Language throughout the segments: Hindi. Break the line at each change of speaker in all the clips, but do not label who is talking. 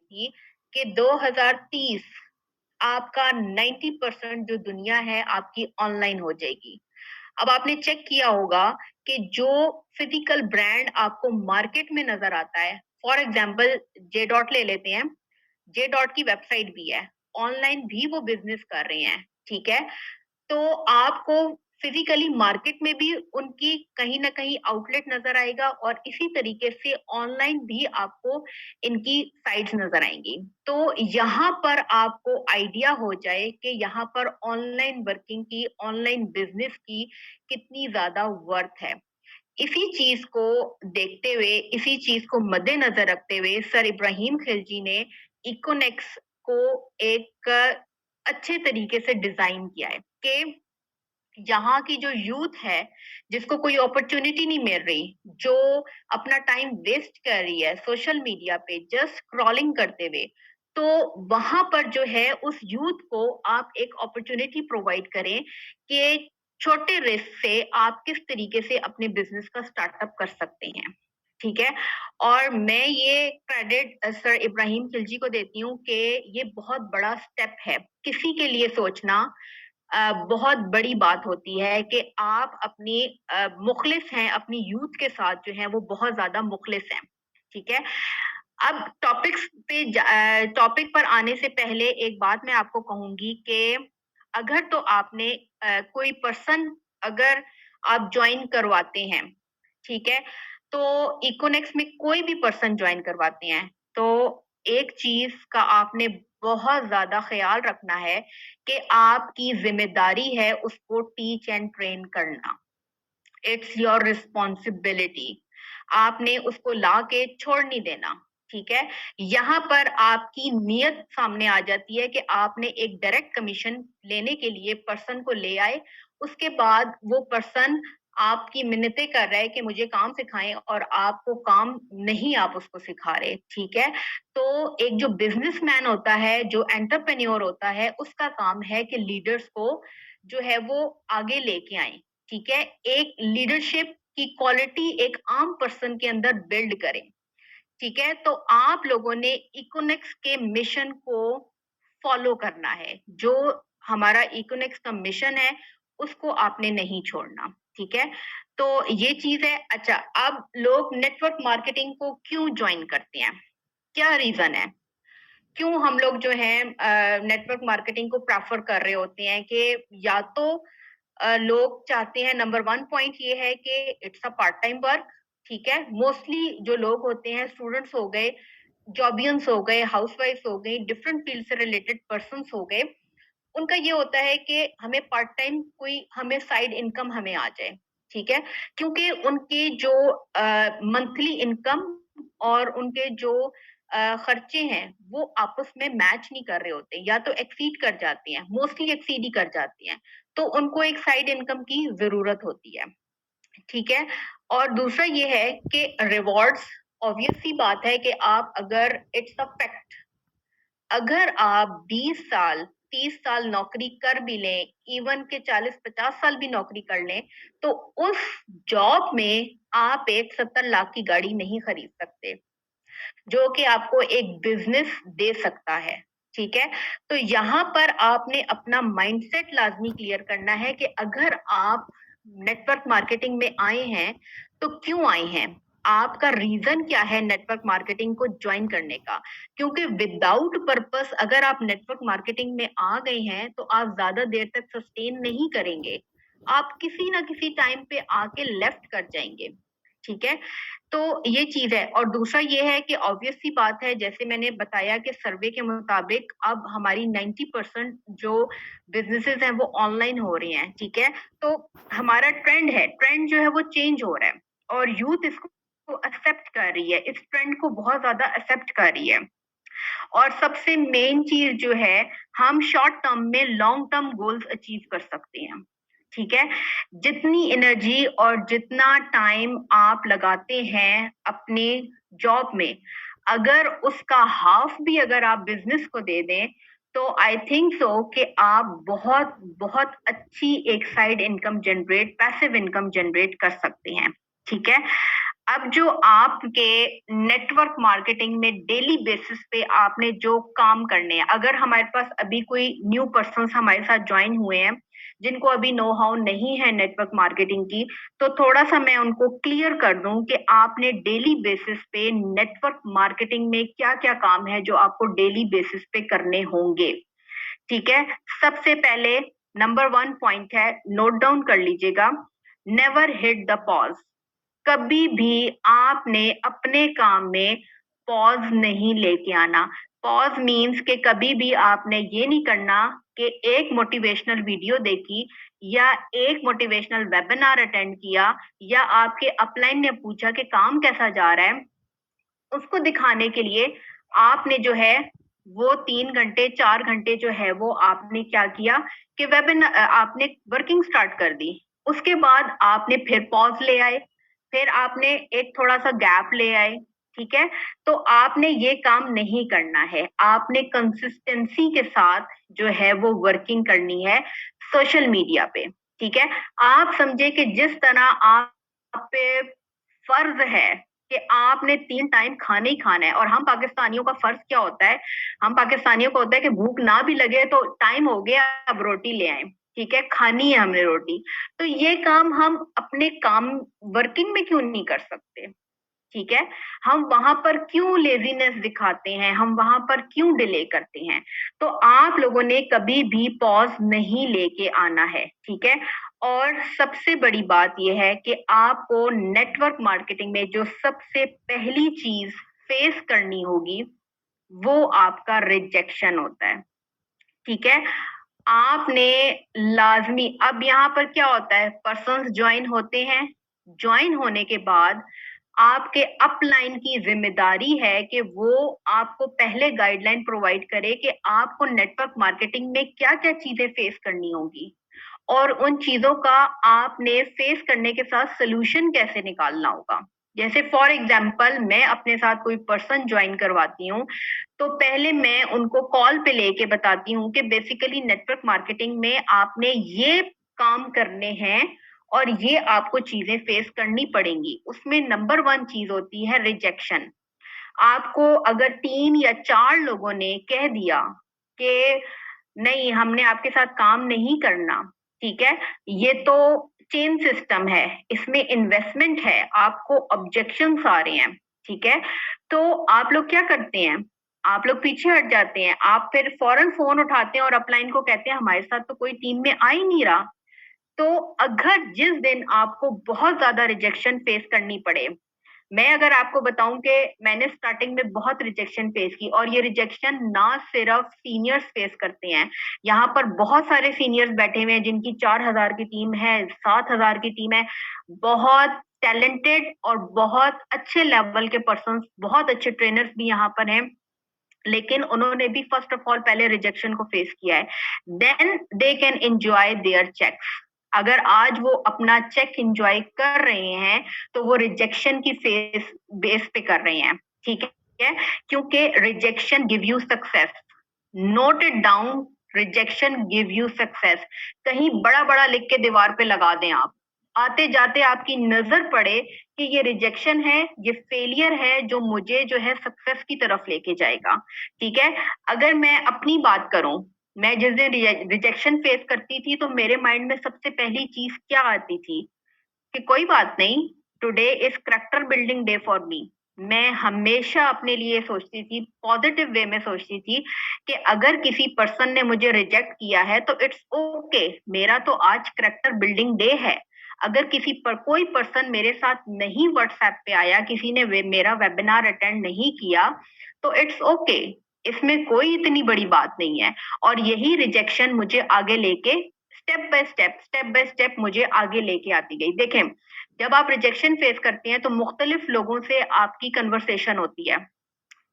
थी कि 2030 आपका 90% जो दुनिया है आपकी ऑनलाइन हो जाएगी। अब आपने चेक किया होगा कि जो फिजिकल ब्रांड आपको मार्केट में नजर आता है, फॉर एग्जांपल जे डॉट ले लेते हैं। जे डॉट की वेबसाइट भी है, ऑनलाइन भी वो बिजनेस कर रहे हैं, ठीक है। तो आपको फिजिकली मार्केट में भी उनकी कहीं ना कहीं आउटलेट नजर आएगा और इसी तरीके से ऑनलाइन भी आपको इनकी साइट्स नजर आएंगी। तो यहाँ पर आपको आइडिया हो जाए कि यहाँ पर ऑनलाइन वर्किंग की, ऑनलाइन बिजनेस की कितनी ज्यादा वर्थ है। इसी चीज को देखते हुए, इसी चीज को मद्देनजर रखते हुए सर इब्राहिम खिलजी ने इकोनेक्स को एक अच्छे तरीके से डिजाइन किया है कि यहाँ की जो यूथ है, जिसको कोई अपॉर्चुनिटी नहीं मिल रही, जो अपना टाइम वेस्ट कर रही है सोशल मीडिया पे जस्ट स्क्रॉलिंग करते हुए, तो वहां पर जो है उस यूथ को आप एक अपॉर्चुनिटी प्रोवाइड करें कि छोटे रिस्क से आप किस तरीके से अपने बिजनेस का स्टार्टअप कर सकते हैं, ठीक है। और मैं ये क्रेडिट सर इब्राहिम खिलजी को देती हूँ कि ये बहुत बड़ा स्टेप है किसी के लिए सोचना। बहुत बड़ी बात होती है कि आप अपनी मुखलिस हैं, अपनी यूथ के साथ जो है वो बहुत ज्यादा मुखलिस हैं, ठीक है। अब टॉपिक पर आने से पहले एक बात मैं आपको कहूंगी कि अगर तो आपने कोई पर्सन अगर आप ज्वाइन करवाते हैं, ठीक है, तो इकोनेक्स में कोई भी पर्सन ज्वाइन करवाते हैं तो एक चीज का आपने बहुत ज्यादा ख्याल रखना है कि आपकी जिम्मेदारी है उसको टीच एंड ट्रेन करना। It's your responsibility. आपने उसको ला के छोड़ नहीं देना, ठीक है। यहाँ पर आपकी नीयत सामने आ जाती है कि आपने एक डायरेक्ट कमीशन लेने के लिए पर्सन को ले आए, उसके बाद वो पर्सन आपकी मिन्नतें कर रहा है कि मुझे काम सिखाएं और आपको काम नहीं आप उसको सिखा रहे, ठीक है। तो एक जो बिजनेसमैन होता है, जो एंटरप्रेन्योर होता है, उसका काम है कि लीडर्स को जो है वो आगे लेके आए, ठीक है। एक लीडरशिप की क्वालिटी एक आम पर्सन के अंदर बिल्ड करें, ठीक है। तो आप लोगों ने इकोनेक्स के मिशन को फॉलो करना है। जो हमारा इकोनेक्स का मिशन है उसको आपने नहीं छोड़ना, ठीक है। तो ये चीज है। अच्छा, अब लोग नेटवर्क मार्केटिंग को क्यों ज्वाइन करते हैं, क्या रीजन है, क्यों हम लोग जो है नेटवर्क मार्केटिंग को प्रेफर कर रहे होते हैं? कि या तो लोग चाहते हैं, नंबर वन पॉइंट ये है कि it's a part time work, ठीक है। मोस्टली जो लोग होते हैं, स्टूडेंट्स हो गए, जॉबियंस हो गए, हाउसवाइफ्स हो गई, डिफरेंट फील्ड से रिलेटेड पर्सन हो गए, उनका ये होता है कि हमें पार्ट टाइम कोई हमें साइड इनकम हमें आ जाए, ठीक है। क्योंकि उनकी जो मंथली इनकम और उनके जो खर्चे हैं वो आपस में मैच नहीं कर रहे होते, या तो एक्सीड कर जाती हैं, मोस्टली एक्सीड ही कर जाती हैं। तो उनको एक साइड इनकम की जरूरत होती है, ठीक है। और दूसरा ये है कि रिवॉर्ड्स, ऑब्वियस सी बात है कि आप अगर, इट्स अ फैक्ट, अगर आप 20 साल 30 साल नौकरी कर भी लें, इवन के 40-50 साल भी नौकरी कर लें, तो उस जॉब में आप एक 70 लाख की गाड़ी नहीं खरीद सकते जो कि आपको एक बिजनेस दे सकता है, ठीक है। तो यहाँ पर आपने अपना माइंडसेट लाजमी क्लियर करना है कि अगर आप नेटवर्क मार्केटिंग में आए हैं तो क्यों आए हैं, आपका रीजन क्या है नेटवर्क मार्केटिंग को ज्वाइन करने का। क्योंकि विदाउट पर्पस अगर आप नेटवर्क मार्केटिंग में आ गए हैं तो आप ज्यादा देर तक सस्टेन नहीं करेंगे, आप किसी ना किसी टाइम पे आके लेफ्ट कर जाएंगे, ठीक है। तो ये चीज है। और दूसरा ये है कि ऑब्वियस सी बात है, जैसे मैंने बताया कि सर्वे के मुताबिक अब हमारी 90% जो बिजनेसेस हैं वो ऑनलाइन हो रही हैं, ठीक है। तो हमारा ट्रेंड है, ट्रेंड जो है वो चेंज हो रहा है और यूथ इसको एक्सेप्ट कर रही है, इस ट्रेंड को बहुत ज्यादा एक्सेप्ट कर रही है। और सबसे मेन चीज जो है, हम शॉर्ट टर्म में लॉन्ग टर्म गोल्स अचीव कर सकते हैं, ठीक है। जितनी एनर्जी और जितना टाइम आप लगाते हैं अपने जॉब में, अगर उसका हाफ भी अगर आप बिजनेस को दे दें तो आई थिंक सो कि आप बहुत बहुत अच्छी एक side income generate, passive income generate कर सकते हैं, ठीक है। अब जो आपके नेटवर्क मार्केटिंग में डेली बेसिस पे आपने जो काम करने हैं, अगर हमारे पास अभी कोई न्यू पर्सन्स हमारे साथ ज्वाइन हुए हैं, जिनको अभी नो हाउ नहीं है नेटवर्क मार्केटिंग की, तो थोड़ा सा मैं उनको क्लियर कर दूं कि आपने डेली बेसिस पे नेटवर्क मार्केटिंग में क्या-क्या काम है जो आपको डेली बेसिस पे करने होंगे। ठीक है? सबसे पहले नंबर 1 पॉइंट है, नोट डाउन कर लीजिएगा, नेवर हिट द पॉज़। कभी भी आपने अपने काम में पॉज नहीं लेके आना। पॉज मीन्स कि कभी भी आपने ये नहीं करना कि एक मोटिवेशनल वीडियो देखी या एक मोटिवेशनल वेबिनार अटेंड किया या आपके अपलाइन ने पूछा कि काम कैसा जा रहा है, उसको दिखाने के लिए आपने जो है वो 3 घंटे 4 घंटे जो है वो आपने क्या किया कि आपने वर्किंग स्टार्ट कर दी। उसके बाद आपने फिर पॉज़ ले आए, फिर आपने एक थोड़ा-सा गैप ले आए, ठीक है? तो आपने ये काम नहीं करना है। आपने कंसिस्टेंसी के साथ जो है वो वर्किंग करनी है सोशल मीडिया पे, ठीक है? आप समझे कि जिस तरह आप पे फ़र्ज़ है कि आपने 3 टाइम खाना ही खाना है और हम पाकिस्तानियों का फ़र्ज़ क्या होता है? हम पाकिस्तानियों को होता है कि भूख ना भी लगे तो टाइम हो गया अब रोटी ले आएँ, ठीक है? खानी है हमने रोटी। तो ये काम हम अपने काम वर्किंग में क्यों नहीं कर सकते? ठीक है? हम वहाँ पर क्यों लेज़ीनेस दिखाते हैं, हम वहाँ पर क्यों डिले करते हैं? तो आप लोगों ने कभी भी पॉज़ नहीं लेके आना है, ठीक है? और सबसे बड़ी बात ये है कि आपको नेटवर्क मार्केटिंग में जो सबसे पहली चीज़ फेस करनी होगी, वो आपका रिजेक्शन होता है, ठीक है? आपने लाज़मी अब यहाँ पर क्या होता है, पर्सन्स जॉइन होते हैं, जॉइन होने के बाद आपके अपलाइन की ज़िम्मेदारी है कि वो आपको पहले गाइडलाइन प्रोवाइड करे कि आपको नेटवर्क मार्केटिंग में क्या-क्या चीज़ें फेस करनी होंगी और उन चीज़ों का आपने फेस करने के साथ सॉल्यूशन कैसे निकालना होगा। जैसे फॉर एग्ज़ाम्पल मैं अपने साथ कोई पर्सन जॉइन करवाती हूँ, तो पहले मैं उनको कॉल पे लेके बताती हूँ कि बेसिकली नेटवर्क मार्केटिंग में आपने ये काम करने हैं और ये आपको चीज़ें फेस करनी पड़ेंगी। उसमें नंबर 1 चीज़ होती है रिजेक्शन। आपको अगर 3 या 4 लोगों ने कह दिया कि नहीं हमने आपके साथ काम नहीं करना, ठीक है? ये तो चेन सिस्टम है, इसमें इन्वेस्टमेंट है, आपको ऑब्जेक्शंस आ रहे हैं, ठीक है? तो आप लोग क्या करते हैं? आप लोग पीछे हट जाते हैं, आप फिर फौरन फ़ोन उठाते हैं और अपलाइन को कहते हैं हमारे साथ तो कोई टीम में आ ही नहीं रहा। तो अगर जिस दिन आपको बहुत ज़्यादा रिजेक्शन फेस करनी पड़े, मैं अगर आपको बताऊँ कि मैंने स्टार्टिंग में बहुत रिजेक्शन फेस की और ये रिजेक्शन ना सिर्फ सीनियर्स फेस करते हैं, यहाँ पर बहुत सारे सीनियर्स बैठे हुए हैं जिनकी 4000 की टीम है, 7000 की टीम है, बहुत टैलेंटेड और बहुत अच्छे लेवल के पर्सन्स, बहुत अच्छे ट्रेनर्स भी यहाँ पर हैं। लेकिन उन्होंने भी फर्स्ट ऑफ ऑल पहले रिजेक्शन को फेस किया है। Then they can enjoy their checks. अगर आज वो अपना चेक एन्जॉय कर रहे हैं, तो वो रिजेक्शन की फेस बेस पे कर रहे हैं, ठीक है? क्योंकि rejection give you success. Note it down, rejection give you success. कहीं बड़ा-बड़ा लिख के दीवार पे लगा दें आप। आते-जाते आपकी नज़र पड़े कि ये रिजेक्शन है, ये फेलियर है जो मुझे जो है सक्सेस की तरफ लेके जाएगा, ठीक है? अगर मैं अपनी बात करूँ, मैं जिस दिन रिजेक्शन फेस करती थी तो मेरे माइंड में सबसे पहली चीज़ क्या आती थी कि कोई बात नहीं, today is character building day for me. मैं हमेशा अपने लिए सोचती थी, पॉज़िटिव वे में सोचती थी कि अगर किसी पर्सन ने मुझे रिजेक्ट किया है तो इट्स ओके, मेरा तो आज करैक्टर बिल्डिंग डे है। अगर किसी पर कोई पर्सन मेरे साथ नहीं व्हाट्सएप पे आया, किसी ने मेरा वेबिनार अटेंड नहीं किया, तो इट्स ओके, इसमें कोई इतनी बड़ी बात नहीं है। और यही रिजेक्शन मुझे आगे लेके स्टेप बाय स्टेप मुझे आगे लेके आती गई। देखें, जब आप रिजेक्शन फेस करती हैं तो मुख्तलिफ लोगों से आपकी कन्वर्सेशन होती है।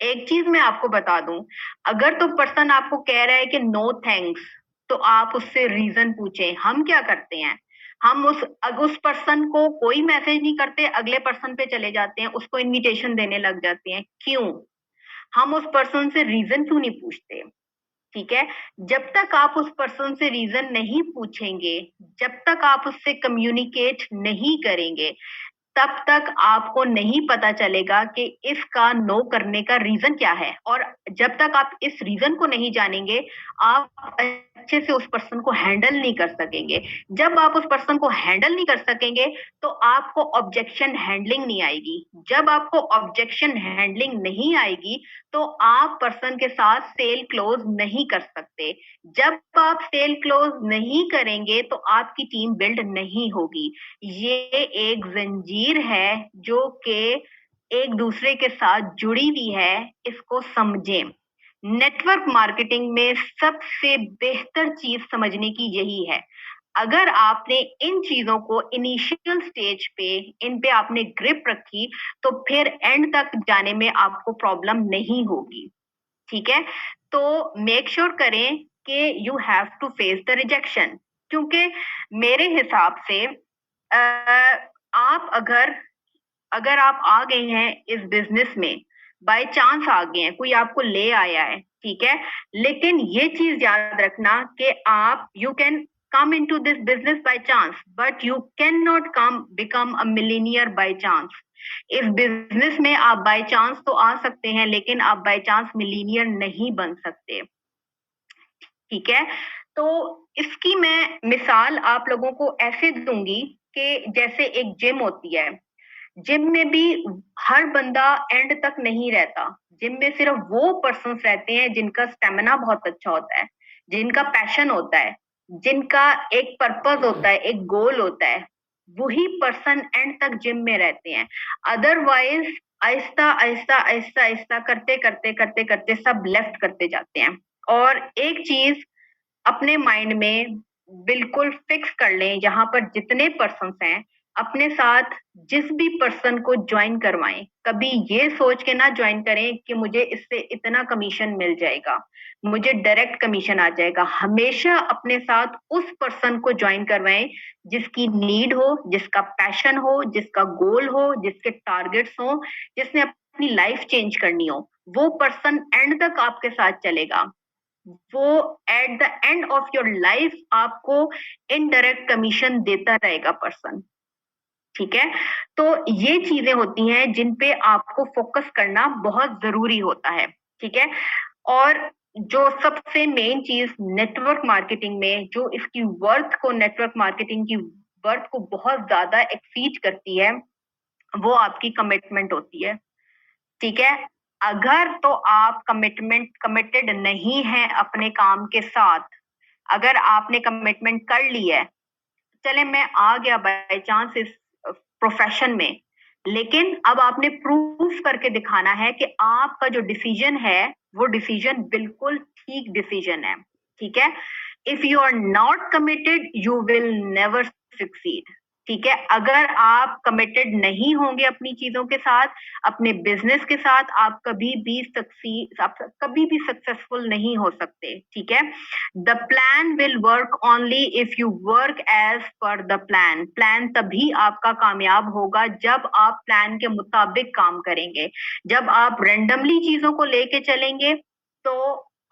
एक चीज़ मैं आपको बता दूँ, अगर तो पर्सन आपको कह रहा है कि नो थैंक्स, तो आप उससे रीज़न पूछें। हम क्या करते हैं, हम उस पर्सन को कोई मैसेज नहीं करते, अगले पर्सन पे चले जाते हैं, उसको इन्विटेशन देने लग जाते हैं। क्यों? हम उस पर्सन से रीज़न क्यों नहीं पूछते? ठीक है? जब तक आप उस पर्सन से रीज़न नहीं पूछेंगे, जब तक आप उससे कम्युनिकेट नहीं करेंगे, तब तक आपको नहीं पता चलेगा कि इसका नो करने का रीजन क्या है। और जब तक आप इस रीजन को नहीं जानेंगे, आप अच्छे से उस पर्सन को हैंडल नहीं कर सकेंगे। जब आप उस पर्सन को हैंडल नहीं कर सकेंगे, तो आपको ऑब्जेक्शन हैंडलिंग नहीं आएगी। जब आपको ऑब्जेक्शन हैंडलिंग नहीं आएगी, तो आप पर्सन के साथ सेल क्लोज नहीं कर सकते। जब आप सेल क्लोज नहीं करेंगे, तो आपकी टीम बिल्ड नहीं होगी। ये एक जंजीर है जो कि एक दूसरे के साथ जुड़ी हुई है, इसको समझें। नेटवर्क मार्केटिंग में सबसे बेहतर चीज समझने की यही है। अगर आपने इन चीजों को इनिशियल स्टेज पे इन पे आपने ग्रिप रखी, तो फिर एंड तक जाने में आपको प्रॉब्लम नहीं होगी। ठीक है, तो मेक श्योर करें कि you have to face the rejection. क्योंकि मेरे हिसाब से आप अगर अगर आप आ गए हैं इस बिजनेस में, बाय चांस आ गए हैं, कोई आपको ले आया है, ठीक है, लेकिन ये चीज याद रखना कि आप you can come into this business by chance, but you can not come become a millionaire by chance. इस बिजनेस में आप बाय चांस तो आ सकते हैं, लेकिन आप बाय चांस मिलीनियर नहीं बन सकते। ठीक है, तो इसकी मैं मिसाल आप लोगों को ऐसे दूंगी कि जैसे एक जिम होती है। जिम में भी हर बंदा एंड तक नहीं रहता। जिम में सिर्फ वो पर्सन रहते हैं जिनका स्टेमिना बहुत अच्छा होता है, जिनका पैशन होता है, जिनका एक पर्पस होता है, एक गोल होता है, वही पर्सन एंड तक जिम में रहते हैं। अदरवाइज आहिस्ता आहिस्ता आहिस्ता आहिस्ता करते करते करते करते सब लेफ्ट करते जाते हैं। और एक चीज अपने माइंड में बिल्कुल फिक्स कर लें, यहाँ पर जितने पर्सन हैं, अपने साथ जिस भी पर्सन को ज्वाइन करवाएं, कभी ये सोच के ना ज्वाइन करें कि मुझे इससे इतना कमीशन मिल जाएगा, मुझे डायरेक्ट कमीशन आ जाएगा। हमेशा अपने साथ उस पर्सन को ज्वाइन करवाएं जिसकी नीड हो, जिसका पैशन हो, जिसका गोल हो, जिसके टारगेट्स हो, जिसने अपनी लाइफ चेंज करनी हो। वो पर्सन एंड तक आपके साथ चलेगा। वो at the end of your life आपको इनडायरेक्ट कमीशन देता रहेगा पर्सन। ठीक है, तो ये चीजें होती हैं जिन पे आपको फोकस करना बहुत जरूरी होता है। ठीक है, और जो सबसे मेन चीज नेटवर्क मार्केटिंग में जो इसकी वर्थ को, नेटवर्क मार्केटिंग की वर्थ को बहुत ज्यादा एक्सीड करती है, वो आपकी कमिटमेंट होती है। ठीक है, अगर तो आप कमिटेड नहीं है अपने काम के साथ, अगर आपने कमिटमेंट कर ली है, चले मैं आ गया बाय चांस इस प्रोफेशन में, लेकिन अब आपने प्रूफ करके दिखाना है कि आपका जो डिसीजन है वो डिसीजन बिल्कुल ठीक डिसीजन है। ठीक है, if you are not committed you will never succeed. ठीक है, अगर आप कमिटेड नहीं होंगे अपनी चीजों के साथ, अपने बिजनेस के साथ, आप कभी भी सक्सेसफुल नहीं हो सकते। ठीक है, the plan will work only if you work as per the plan. Plan तभी आपका कामयाब होगा जब आप प्लान के मुताबिक काम करेंगे। जब आप रेंडमली चीजों को लेके चलेंगे, तो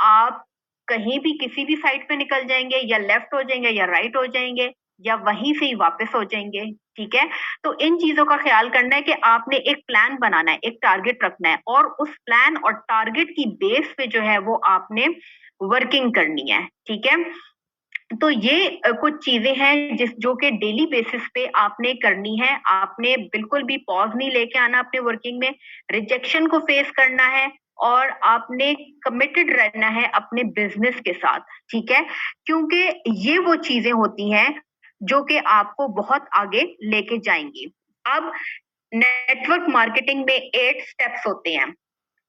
आप कहीं भी किसी भी साइड पे निकल जाएंगे, या लेफ्ट हो जाएंगे, या राइट हो जाएंगे, या वहीं से ही वापस हो जाएंगे। ठीक है, तो इन चीजों का ख्याल करना है कि आपने एक प्लान बनाना है, एक टारगेट रखना है, और उस प्लान और टारगेट की बेस पे जो है वो आपने वर्किंग करनी है। ठीक है, तो ये कुछ चीजें हैं जो कि डेली बेसिस पे आपने करनी है। आपने बिल्कुल भी पॉज नहीं लेके आना अपने वर्किंग में, रिजेक्शन को फेस करना है, और आपने कमिटेड रहना है अपने बिजनेस के साथ। ठीक है, क्योंकि ये वो चीजें होती हैं जो कि आपको बहुत आगे लेके जाएंगी। अब नेटवर्क मार्केटिंग में 8 स्टेप्स होते हैं।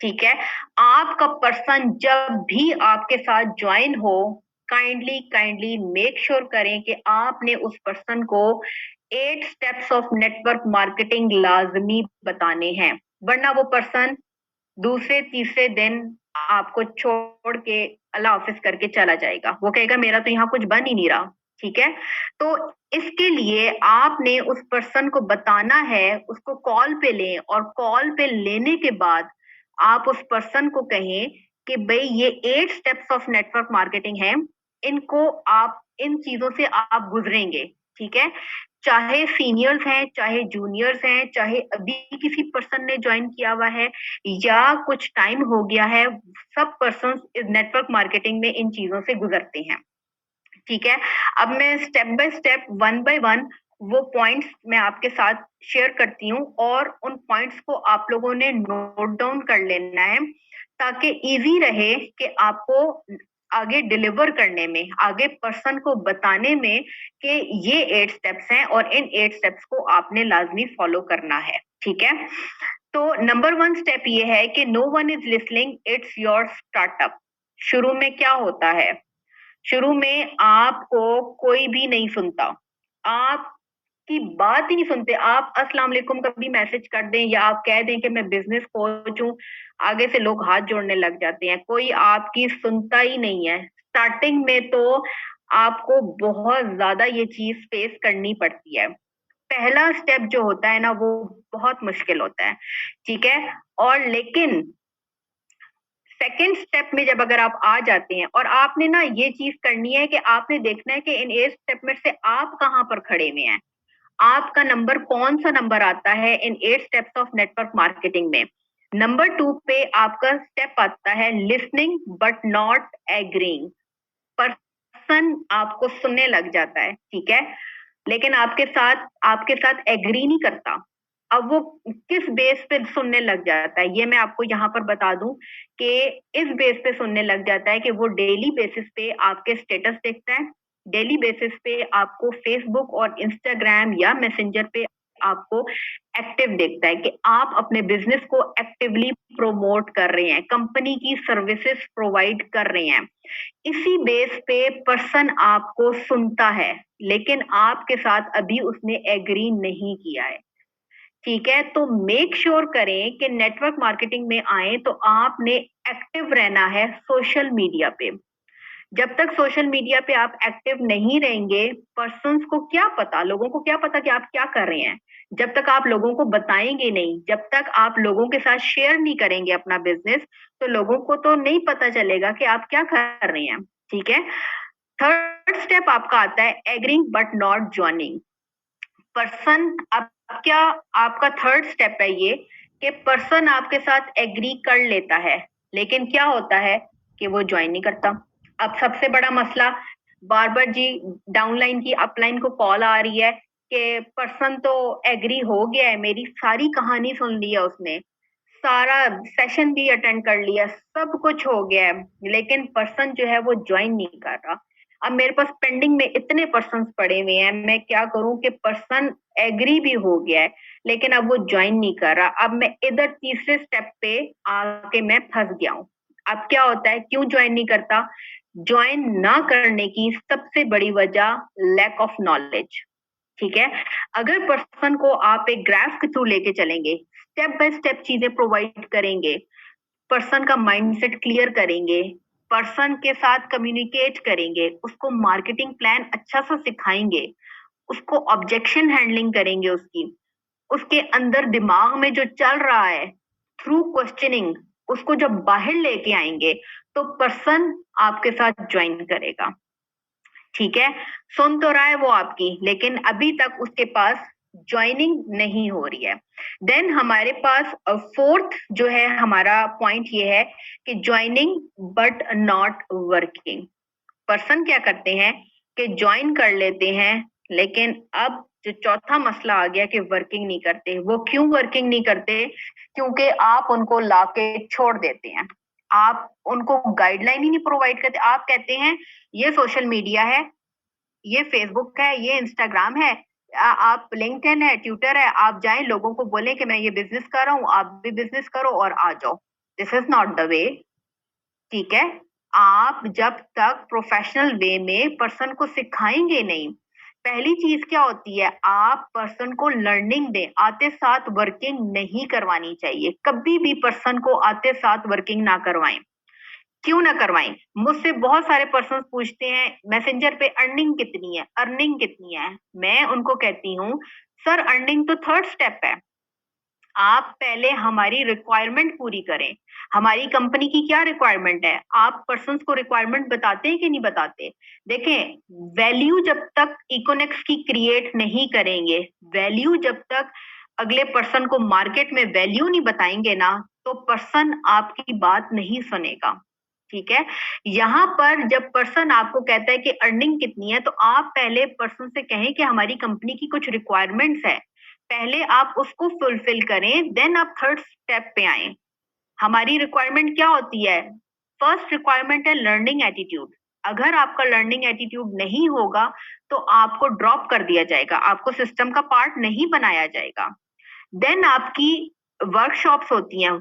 ठीक है, आपका पर्सन जब भी आपके साथ ज्वाइन हो, काइंडली काइंडली मेक श्योर करें कि आपने उस पर्सन को 8 स्टेप्स ऑफ नेटवर्क मार्केटिंग लाजमी बताने हैं, वरना वो पर्सन दूसरे तीसरे दिन आपको छोड़ के अल्लाह हाफिज करके चला जाएगा। वो कहेगा मेरा तो यहाँ कुछ बन ही नहीं रहा। ठीक है, तो इसके लिए आपने उस पर्सन को बताना है, उसको कॉल पे लें, और कॉल पे लेने के बाद आप उस पर्सन को कहें कि भाई ये 8 स्टेप्स ऑफ नेटवर्क मार्केटिंग है, इनको आप इन चीजों से आप गुजरेंगे। ठीक है, चाहे सीनियर्स हैं, चाहे जूनियर्स हैं, चाहे अभी किसी पर्सन ने ज्वाइन किया हुआ है या कुछ टाइम हो गया है, सब पर्सन नेटवर्क मार्केटिंग में इन चीजों से गुजरते हैं। ठीक है, अब मैं step by step, one by one वो पॉइंट्स मैं आपके साथ शेयर करती हूँ और उन पॉइंट्स को आप लोगों ने नोट डाउन कर लेना है ताकि इजी रहे कि आपको आगे डिलीवर करने में, आगे पर्सन को बताने में कि ये 8 स्टेप्स हैं और इन 8 स्टेप्स को आपने लाजमी फॉलो करना है। ठीक है, तो नंबर 1 स्टेप ये है कि no one is listening, it's your startup. शुरू में क्या होता है, शुरू में आपको कोई भी नहीं सुनता, आपकी बात ही नहीं सुनते। आप अस्सलाम वालेकुम कभी मैसेज कर दें या आप कह दें कि मैं बिजनेस कोच हूँ, आगे से लोग हाथ जोड़ने लग जाते हैं, कोई आपकी सुनता ही नहीं है। स्टार्टिंग में तो आपको बहुत ज्यादा ये चीज फेस करनी पड़ती है। पहला स्टेप जो होता है ना वो बहुत मुश्किल होता है। ठीक है, और लेकिन सेकेंड स्टेप में जब अगर आप आ जाते हैं और आपने ना ये चीज करनी है कि आपने देखना है कि इन 8 स्टेप में से आप कहाँ पर खड़े हुए हैं, आपका नंबर कौन सा नंबर आता है इन 8 स्टेप्स ऑफ नेटवर्क मार्केटिंग में। नंबर 2 पे आपका स्टेप आता है listening but not agreeing. Person आपको सुनने लग जाता है, ठीक है, लेकिन आपके साथ एग्री नहीं करता। अब वो किस बेस पे सुनने लग जाता है ये मैं आपको यहाँ पर बता दूं कि इस बेस पे सुनने लग जाता है कि वो डेली बेसिस पे आपके स्टेटस देखता है, डेली बेसिस पे आपको फेसबुक और इंस्टाग्राम या मैसेंजर पे आपको एक्टिव देखता है कि आप अपने बिजनेस को एक्टिवली प्रमोट कर रहे हैं, कंपनी की सर्विसेज प्रोवाइड कर रहे हैं। इसी बेस पे पर्सन आपको सुनता है, लेकिन आपके साथ अभी उसने एग्री नहीं किया है। ठीक है, तो मेक श्योर करें कि नेटवर्क मार्केटिंग में आए तो आपने एक्टिव रहना है सोशल मीडिया पे। जब तक सोशल मीडिया पे आप एक्टिव नहीं रहेंगे, पर्सन्स को क्या पता, लोगों को क्या पता कि आप क्या कर रहे हैं। जब तक आप लोगों को बताएंगे नहीं, जब तक आप लोगों के साथ शेयर नहीं करेंगे अपना बिजनेस, तो लोगों को तो नहीं पता चलेगा कि आप क्या कर रहे हैं। ठीक है, थर्ड स्टेप आपका आता है agreeing but not joining. Person अब क्या, आपका थर्ड स्टेप है ये कि पर्सन आपके साथ एग्री कर लेता है, लेकिन क्या होता है कि वो ज्वाइन नहीं करता। अब सबसे बड़ा मसला, बार बार जी डाउनलाइन की अपलाइन को कॉल आ रही है कि पर्सन तो एग्री हो गया है, मेरी सारी कहानी सुन ली है उसने, सारा सेशन भी अटेंड कर लिया, सब कुछ हो गया है, लेकिन पर्सन जो है वो ज्वाइन नहीं कर रहा। अब मेरे पास पेंडिंग में इतने पर्सन पड़े हुए हैं, मैं क्या करूं कि पर्सन एग्री भी हो गया है लेकिन अब वो ज्वाइन नहीं कर रहा। अब मैं इधर तीसरे स्टेप पे आके मैं फंस गया हूँ। अब क्या होता है, क्यों ज्वाइन नहीं करता? ज्वाइन ना करने की सबसे बड़ी वजह लैक ऑफ नॉलेज। ठीक है, अगर पर्सन को आप एक ग्राफ के थ्रू लेके चलेंगे, स्टेप बाय स्टेप चीजें प्रोवाइड करेंगे, पर्सन का माइंडसेट क्लियर करेंगे, पर्सन के साथ कम्युनिकेट करेंगे, उसको मार्केटिंग प्लान अच्छा सा सिखाएंगे, उसको ऑब्जेक्शन हैंडलिंग करेंगे, उसके अंदर दिमाग में जो चल रहा है थ्रू क्वेश्चनिंग उसको जब बाहर लेके आएंगे तो पर्सन आपके साथ ज्वाइन करेगा। ठीक है, सुन तो रहा है वो आपकी, लेकिन अभी तक उसके पास ज्वाइनिंग नहीं हो रही है। देन हमारे पास फोर्थ जो है हमारा पॉइंट ये है कि joining but not working. Person क्या करते हैं कि ज्वाइन कर लेते हैं, लेकिन अब जो चौथा मसला आ गया कि वर्किंग नहीं करते। वो क्यों वर्किंग नहीं करते? क्योंकि आप उनको लाके छोड़ देते हैं, आप उनको गाइडलाइन ही नहीं प्रोवाइड करते। आप कहते हैं ये सोशल मीडिया है, ये फेसबुक है, ये इंस्टाग्राम है, आप लिंक्डइन है, ट्विटर है, आप जाएं लोगों को बोलें कि मैं ये बिजनेस कर रहा हूँ, आप भी बिजनेस करो और आ जाओ। This is not the way. ठीक है, आप जब तक प्रोफेशनल वे में पर्सन को सिखाएंगे नहीं, पहली चीज क्या होती है, आप पर्सन को लर्निंग दें, आते साथ वर्किंग नहीं करवानी चाहिए। कभी भी पर्सन को आते साथ वर्किंग ना करवाएं। क्यों ना करवाएं? मुझसे बहुत सारे पर्सन पूछते हैं मैसेंजर पे अर्निंग कितनी है, अर्निंग कितनी है। मैं उनको कहती हूँ सर अर्निंग तो थर्ड स्टेप है, आप पहले हमारी रिक्वायरमेंट पूरी करें। हमारी कंपनी की क्या रिक्वायरमेंट है, आप पर्सन्स को रिक्वायरमेंट बताते हैं कि नहीं बताते? देखें, वैल्यू जब तक इकोनेक्स की क्रिएट नहीं करेंगे, वैल्यू जब तक अगले पर्सन को मार्केट में वैल्यू नहीं बताएंगे ना, तो पर्सन आपकी बात नहीं सुनेगा। ठीक है, यहाँ पर जब पर्सन आपको कहता है कि अर्निंग कितनी है, तो आप पहले पर्सन से कहें कि हमारी कंपनी की कुछ रिक्वायरमेंट्स है, पहले आप उसको फुलफिल करें, देन आप थर्ड स्टेप पे आए। हमारी रिक्वायरमेंट क्या होती है? फर्स्ट रिक्वायरमेंट है लर्निंग एटीट्यूड। अगर आपका लर्निंग एटीट्यूड नहीं होगा तो आपको ड्रॉप कर दिया जाएगा, आपको सिस्टम का पार्ट नहीं बनाया जाएगा। देन आपकी वर्कशॉप्स होती हैं,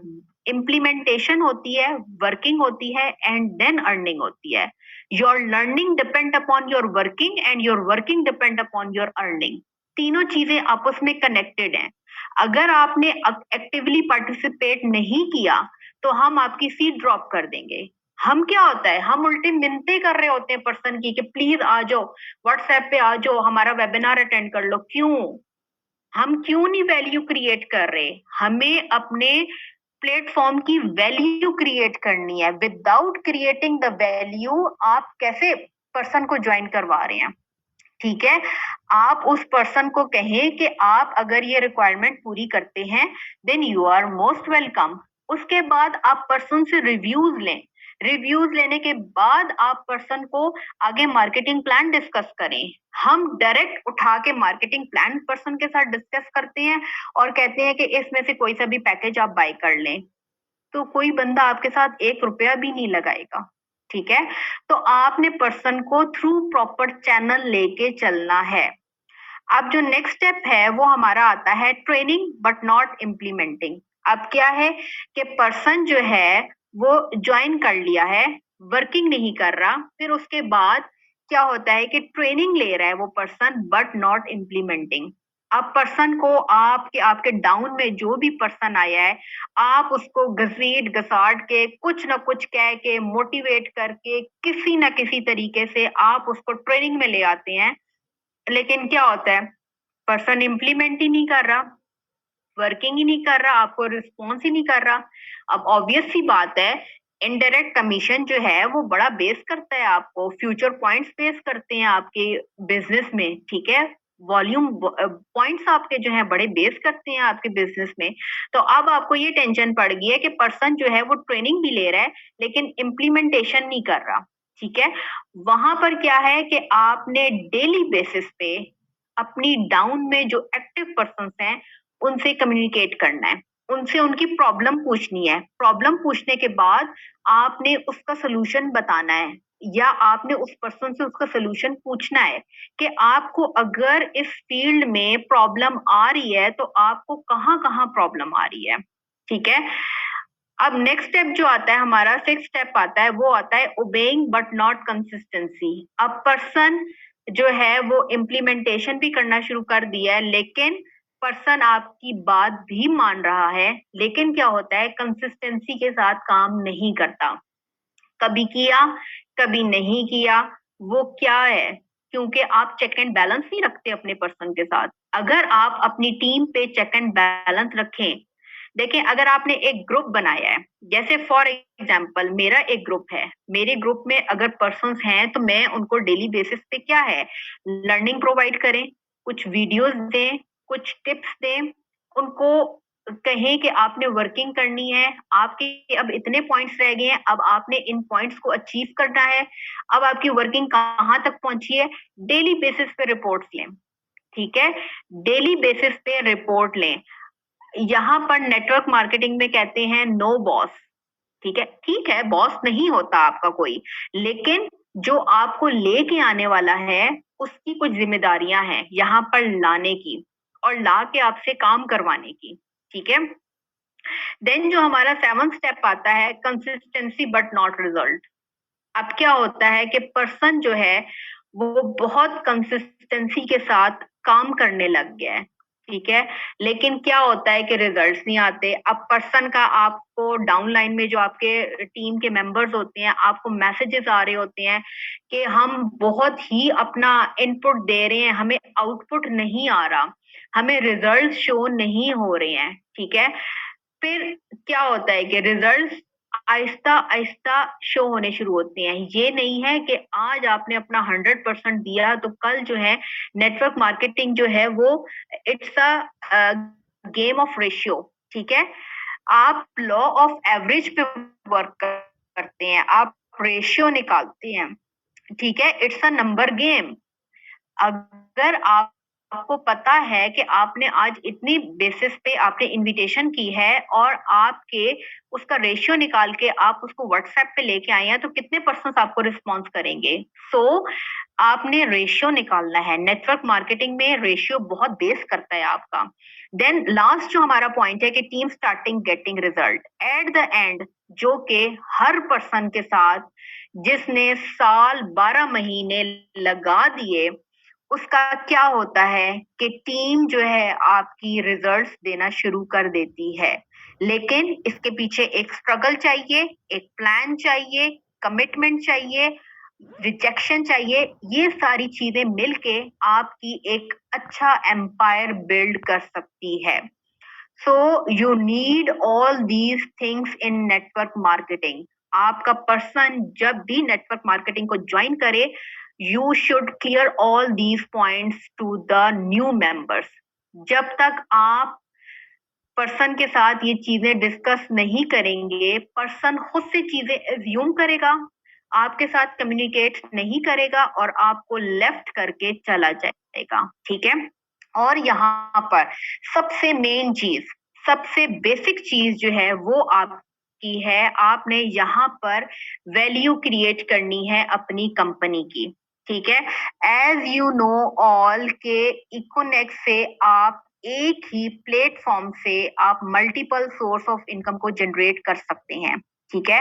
इम्प्लीमेंटेशन होती है, वर्किंग होती है एंड देन अर्निंग होती है। Your learning depend upon your working and your working depend upon your earning. तीनों चीजें आपस में कनेक्टेड हैं। अगर आपने एक्टिवली पार्टिसिपेट नहीं किया तो हम आपकी सीट ड्रॉप कर देंगे। हम क्या होता है, हम उल्टे मिन्नतें कर रहे होते हैं पर्सन की कि प्लीज आ जाओ, व्हाट्सएप पे आ जाओ, हमारा वेबिनार अटेंड कर लो। क्यों? हम क्यों नहीं वैल्यू क्रिएट कर रहे? हमें अपने प्लेटफॉर्म की वैल्यू क्रिएट करनी है। विदाउट क्रिएटिंग द वैल्यू आप कैसे पर्सन को ज्वाइन करवा रहे हैं? ठीक है, आप उस पर्सन को कहें कि आप अगर ये रिक्वायरमेंट पूरी करते हैं then you are most welcome. उसके बाद आप पर्सन से रिव्यूज लें। रिव्यूज लेने के बाद आप पर्सन को आगे मार्केटिंग प्लान डिस्कस करें। हम डायरेक्ट उठा के मार्केटिंग प्लान पर्सन के साथ डिस्कस करते हैं और कहते हैं कि इसमें से कोई सा भी पैकेज आप बाय कर लें, तो कोई बंदा आपके साथ 1 रुपया भी नहीं लगाएगा। ठीक है, तो आपने पर्सन को थ्रू प्रॉपर चैनल लेके चलना है। अब जो नेक्स्ट स्टेप है वो हमारा आता है ट्रेनिंग बट नॉट इम्प्लीमेंटिंग। अब क्या है कि पर्सन जो है वो ज्वाइन कर लिया है, वर्किंग नहीं कर रहा, फिर उसके बाद क्या होता है कि ट्रेनिंग ले रहा है वो पर्सन बट नॉट इम्प्लीमेंटिंग। अब पर्सन को आपके आपके डाउन में जो भी पर्सन आया है, आप उसको घसीट घसाट के कुछ ना कुछ कह के मोटिवेट करके किसी ना किसी तरीके से आप उसको ट्रेनिंग में ले आते हैं। लेकिन क्या होता है, पर्सन इम्प्लीमेंट ही नहीं कर रहा, वर्किंग ही नहीं कर रहा, आपको रिस्पॉन्स ही नहीं कर रहा। अब ऑब्वियस सी बात है, इनडायरेक्ट कमीशन जो है वो बड़ा बेस करता है आपको, फ्यूचर पॉइंट्स बेस करते हैं आपके बिजनेस में। ठीक है, वॉल्यूम पॉइंट्स आपके जो है बड़े बेस करते हैं आपके बिजनेस में। तो अब आपको ये टेंशन पड़ गई है कि पर्सन जो है वो ट्रेनिंग भी ले रहा है लेकिन इम्प्लीमेंटेशन नहीं कर रहा। ठीक है, वहां पर क्या है कि आपने डेली बेसिस पे अपनी डाउन में जो एक्टिव पर्सन हैं उनसे कम्युनिकेट करना है, उनसे उनकी प्रॉब्लम पूछनी है। प्रॉब्लम पूछने के बाद आपने उसका सोल्यूशन बताना है या आपने उस पर्सन से उसका सोल्यूशन पूछना है कि आपको अगर इस फील्ड में प्रॉब्लम आ रही है तो आपको कहाँ-कहाँ प्रॉब्लम आ रही है। ठीक है, अब नेक्स्ट स्टेप जो आता है हमारा, सिक्स स्टेप आता है, वो आता है ओबेइंग बट नॉट कंसिस्टेंसी। अब पर्सन जो है वो इम्प्लीमेंटेशन भी करना शुरू कर दिया है, लेकिन पर्सन आपकी बात भी मान रहा है, लेकिन क्या होता है कंसिस्टेंसी के साथ काम नहीं करता। कभी किया, कभी नहीं किया। वो क्या है, क्योंकि आप चेक एंड बैलेंस नहीं रखते अपने पर्सन के साथ। अगर आप अपनी टीम पे चेक एंड बैलेंस रखें, देखें अगर आपने एक ग्रुप बनाया है, जैसे फॉर एग्जांपल मेरा एक ग्रुप है, मेरे ग्रुप में अगर पर्सन्स हैं तो मैं उनको डेली बेसिस पे क्या है लर्निंग प्रोवाइड करें, कुछ वीडियोस दें, कुछ टिप्स दें, उनको कहें कि आपने वर्किंग करनी है, आपके अब इतने पॉइंट्स रह गए हैं, अब आपने इन पॉइंट्स को अचीव करना है, अब आपकी वर्किंग कहाँ तक पहुंची है, डेली बेसिस पे रिपोर्ट्स लें। ठीक है, डेली बेसिस पे रिपोर्ट लें। यहाँ पर नेटवर्क मार्केटिंग में कहते हैं नो बॉस। ठीक है, बॉस नहीं होता आपका कोई, लेकिन जो आपको लेके आने वाला है उसकी कुछ जिम्मेदारियां हैं यहाँ पर लाने की और ला के आपसे काम करवाने की। ठीक है, देन जो हमारा सेवंथ स्टेप आता है कंसिस्टेंसी बट नॉट रिजल्ट। अब क्या होता है कि पर्सन जो है वो बहुत कंसिस्टेंसी के साथ काम करने लग गया है। ठीक है, लेकिन क्या होता है कि रिजल्ट्स नहीं आते। अब पर्सन का आपको डाउनलाइन में जो आपके टीम के मेंबर्स होते हैं, आपको मैसेजेस आ रहे होते हैं कि हम बहुत ही अपना इनपुट दे रहे हैं, हमें आउटपुट नहीं आ रहा। हमें रिजल्ट शो नहीं हो रहे हैं, ठीक है। फिर क्या होता है कि रिजल्ट्स आहिस्ता आहिस्ता शो होने शुरू होते हैं। ये नहीं है कि आज आपने अपना 100% दिया तो कल जो है नेटवर्क मार्केटिंग जो है वो it's a game of ratio, ठीक है। आप लॉ ऑफ एवरेज पे वर्क करते हैं, आप रेशियो निकालते हैं, ठीक है। It's a number game. अगर आपको पता है कि आपने आज इतनी बेसिस पे आपने इनविटेशन की है और आपके उसका रेशियो निकाल के आप उसको व्हाट्सएप पे लेके आए हैं, तो कितने पर्सन आपको रिस्पॉन्स करेंगे? सो आपने रेशियो निकालना है। नेटवर्क मार्केटिंग में रेशियो बहुत बेस करता है आपका। देन लास्ट जो हमारा पॉइंट है कि team starting getting result at the end, जो कि हर पर्सन के साथ जिसने साल 12 महीने लगा दिए, उसका क्या होता है कि टीम जो है आपकी रिजल्ट्स देना शुरू कर देती है। लेकिन इसके पीछे एक स्ट्रगल चाहिए, एक प्लान चाहिए, कमिटमेंट चाहिए, रिजेक्शन चाहिए। ये सारी चीजें मिलके आपकी एक अच्छा एम्पायर बिल्ड कर सकती है। So you need all these things in network marketing. आपका पर्सन जब भी नेटवर्क मार्केटिंग को ज्वाइन करे, you should clear all these points to the new members. जब तक आप पर्सन के साथ ये चीजें डिस्कस नहीं करेंगे, पर्सन खुद से चीजें एज्यूम करेगा, आपके साथ कम्युनिकेट नहीं करेगा और आपको लेफ्ट करके चला जाएगा, ठीक है। और यहाँ पर सबसे मेन चीज, सबसे बेसिक चीज जो है वो आपकी है, आपने यहाँ पर वैल्यू क्रिएट करनी है अपनी कंपनी की, ठीक है। एज यू नो ऑल के इकोनेक्ट से आप एक ही प्लेटफॉर्म से आप मल्टीपल सोर्स ऑफ इनकम को जनरेट कर सकते हैं, ठीक है।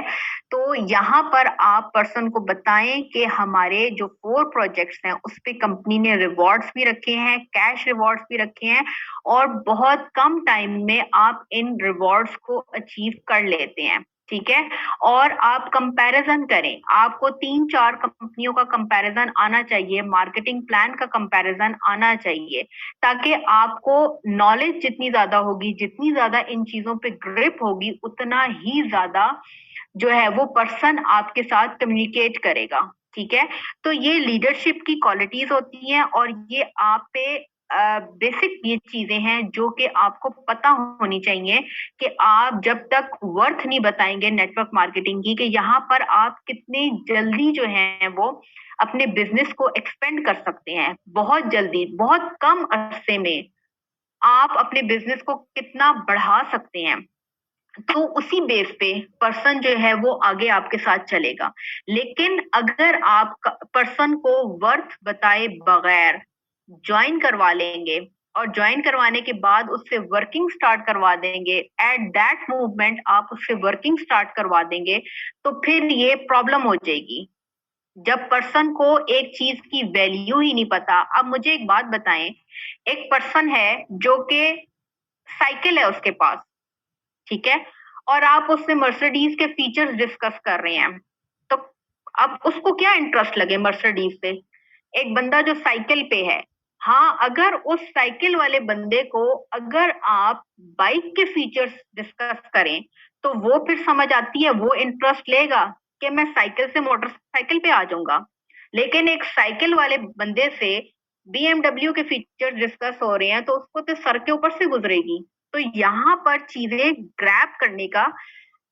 तो यहाँ पर आप पर्सन को बताएं कि हमारे जो 4 प्रोजेक्ट्स हैं उस पे कंपनी ने रिवॉर्ड्स भी रखे हैं, कैश रिवॉर्ड्स भी रखे हैं, और बहुत कम टाइम में आप इन रिवॉर्ड्स को अचीव कर लेते हैं, ठीक है। और आप कंपैरिजन करें, आपको 3-4 कंपनियों का कंपैरिजन आना चाहिए, मार्केटिंग प्लान का कंपैरिजन आना चाहिए, ताकि आपको नॉलेज जितनी ज्यादा होगी, जितनी ज्यादा इन चीजों पे ग्रिप होगी, उतना ही ज्यादा जो है वो पर्सन आपके साथ कम्युनिकेट करेगा, ठीक है। तो ये लीडरशिप की क्वालिटीज होती हैं और ये आप पे बेसिक ये चीजें हैं जो कि आपको पता होनी चाहिए कि आप जब तक वर्थ नहीं बताएंगे नेटवर्क मार्केटिंग की, कि यहाँ पर आप कितनी जल्दी जो है वो अपने बिजनेस को एक्सपेंड कर सकते हैं, बहुत जल्दी, बहुत कम अरसे में आप अपने बिजनेस को कितना बढ़ा सकते हैं। तो उसी बेस पे पर्सन जो है वो आगे आपके साथ चलेगा। लेकिन अगर आप पर्सन को वर्थ बताए बगैर ज्वाइन करवा लेंगे और ज्वाइन करवाने के बाद उससे वर्किंग स्टार्ट करवा देंगे, एट दैट मूवमेंट आप उससे वर्किंग स्टार्ट करवा देंगे, तो फिर ये प्रॉब्लम हो जाएगी। जब पर्सन को एक चीज की वैल्यू ही नहीं पता। अब मुझे एक बात बताएं, एक पर्सन है जो कि साइकिल है उसके पास, ठीक है, और आप उससे मर्सिडीज के फीचर्स डिस्कस कर रहे हैं, तो अब उसको क्या इंटरेस्ट लगे मर्सिडीज से? एक बंदा जो साइकिल पे है, हाँ, अगर उस साइकिल वाले बंदे को अगर आप बाइक के फीचर्स डिस्कस करें तो वो फिर समझ आती है, वो इंटरेस्ट लेगा कि मैं साइकिल से मोटरसाइकिल पे आ जाऊंगा। लेकिन एक साइकिल वाले बंदे से बीएमडब्ल्यू के फीचर्स डिस्कस हो रहे हैं तो उसको तो सर के ऊपर से गुजरेगी। तो यहाँ पर चीजें ग्रैब करने का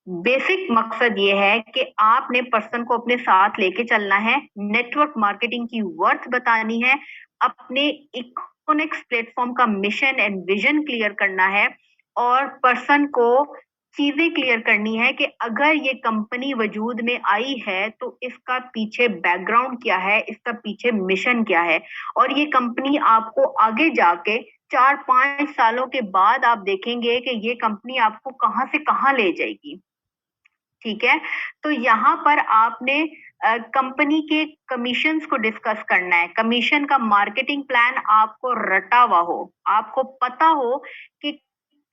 बेसिक मकसद ये है कि आपने पर्सन को अपने साथ लेके चलना है, नेटवर्क मार्केटिंग की वर्थ बतानी है, अपने इकोनिक्स प्लेटफॉर्म का मिशन एंड विजन क्लियर करना है, और पर्सन को चीजें क्लियर करनी है कि अगर ये कंपनी वजूद में आई है तो इसका पीछे बैकग्राउंड क्या है, इसका पीछे मिशन क्या है, और ये कंपनी आपको आगे जाके 4-5 सालों के बाद आप देखेंगे कि ये कंपनी आपको कहाँ से कहाँ ले जाएगी, ठीक है। तो यहाँ पर आपने कंपनी के कमीशंस को डिस्कस करना है, कमीशन का मार्केटिंग प्लान आपको रटा हुआ हो, आपको पता हो कि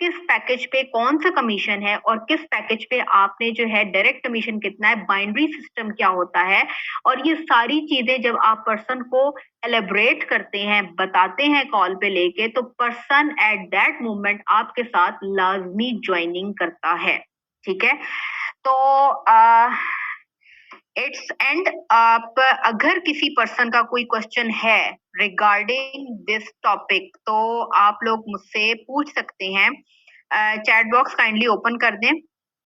किस पैकेज पे कौन सा कमीशन है और किस पैकेज पे आपने जो है डायरेक्ट कमीशन कितना है, बाइनरी सिस्टम क्या होता है, और ये सारी चीजें जब आप पर्सन को एलेबरेट करते हैं, बताते हैं कॉल पे लेके, तो पर्सन एट दैट मोमेंट आपके साथ लाजमी ज्वाइनिंग करता है। ठीक है, तो इट्स एंड आप अगर किसी पर्सन का कोई क्वेश्चन है रिगार्डिंग दिस टॉपिक तो आप लोग मुझसे पूछ सकते हैं। चैट बॉक्स काइंडली ओपन कर दें।